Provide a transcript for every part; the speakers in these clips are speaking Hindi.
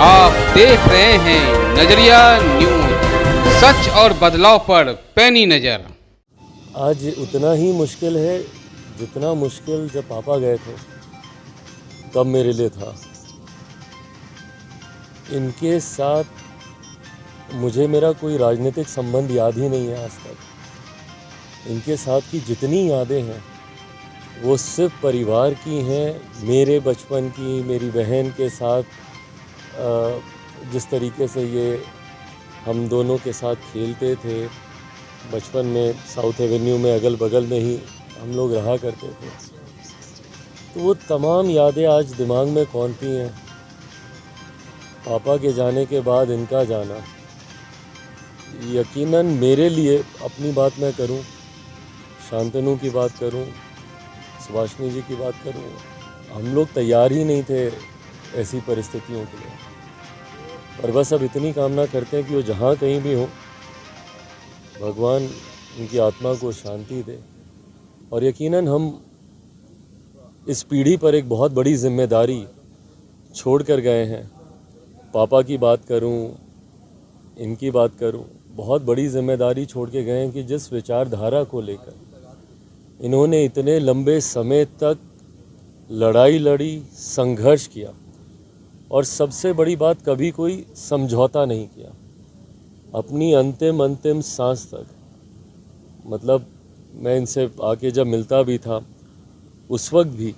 आप देख रहे हैं नजरिया न्यूज, सच और बदलाव पर पैनी नजर। आज उतना ही मुश्किल है जितना मुश्किल जब पापा गए थे तब मेरे लिए था। इनके साथ मुझे मेरा कोई राजनीतिक संबंध याद ही नहीं है आज तक। इनके साथ की जितनी यादें हैं वो सिर्फ परिवार की हैं, मेरे बचपन की, मेरी बहन के साथ जिस तरीके से ये हम दोनों के साथ खेलते थे बचपन में, साउथ एवेन्यू में अगल बगल में ही हम लोग रहा करते थे। तो वो तमाम यादें आज दिमाग में कौंधती हैं। पापा के जाने के बाद इनका जाना, यकीनन मेरे लिए, अपनी बात मैं करूं, शांतनु की बात करूं, सुभाषिनी जी की बात करूं, हम लोग तैयार ही नहीं थे ऐसी परिस्थितियों के लिए। पर बस अब इतनी कामना करते हैं कि वो जहाँ कहीं भी हो, भगवान उनकी आत्मा को शांति दे। और यकीनन हम इस पीढ़ी पर एक बहुत बड़ी जिम्मेदारी छोड़ कर गए हैं। पापा की बात करूं, इनकी बात करूं, बहुत बड़ी जिम्मेदारी छोड़ के गए हैं कि जिस विचारधारा को लेकर इन्होंने इतने लंबे समय तक लड़ाई लड़ी, संघर्ष किया, और सबसे बड़ी बात, कभी कोई समझौता नहीं किया अपनी अंतिम सांस तक। मतलब मैं इनसे आके जब मिलता भी था उस वक्त भी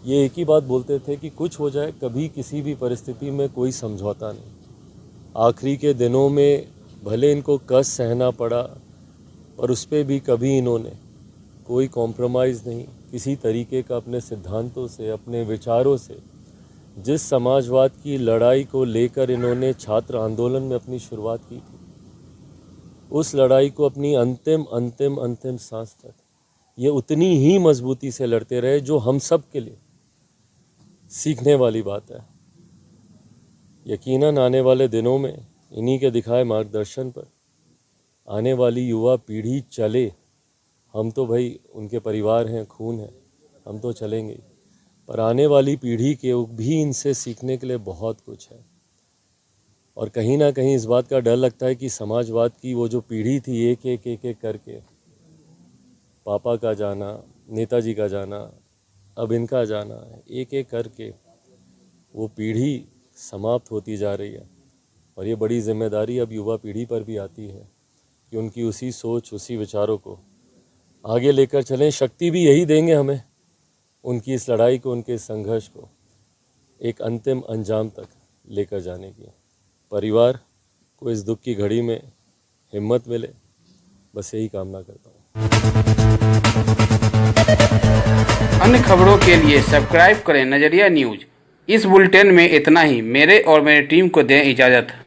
ये एक ही बात बोलते थे कि कुछ हो जाए, कभी किसी भी परिस्थिति में कोई समझौता नहीं। आखिरी के दिनों में भले इनको कष्ट सहना पड़ा, पर उस पर भी कभी इन्होंने कोई कॉम्प्रोमाइज़ नहीं, किसी तरीके का अपने सिद्धांतों से, अपने विचारों से। जिस समाजवाद की लड़ाई को लेकर इन्होंने छात्र आंदोलन में अपनी शुरुआत की थी, उस लड़ाई को अपनी अंतिम सांस तक ये उतनी ही मजबूती से लड़ते रहे, जो हम सब के लिए सीखने वाली बात है। यकीनन आने वाले दिनों में इन्हीं के दिखाए मार्गदर्शन पर आने वाली युवा पीढ़ी चले। हम तो भाई उनके परिवार हैं, खून है, हम तो चलेंगे, पर आने वाली पीढ़ी के भी इनसे सीखने के लिए बहुत कुछ है। और कहीं ना कहीं इस बात का डर लगता है कि समाजवाद की वो जो पीढ़ी थी, एक करके, पापा का जाना, नेताजी का जाना, अब इनका जाना, एक करके वो पीढ़ी समाप्त होती जा रही है। और ये बड़ी जिम्मेदारी अब युवा पीढ़ी पर भी आती है कि उनकी उसी सोच, उसी विचारों को आगे लेकर चलें। शक्ति भी यही देंगे हमें, उनकी इस लड़ाई को, उनके इस संघर्ष को एक अंतिम अंजाम तक लेकर जाने की। परिवार को इस दुख की घड़ी में हिम्मत मिले, बस यही कामना करता हूँ। अन्य खबरों के लिए सब्सक्राइब करें नजरिया न्यूज। इस बुलेटिन में इतना ही। मेरे और मेरी टीम को दें इजाज़त।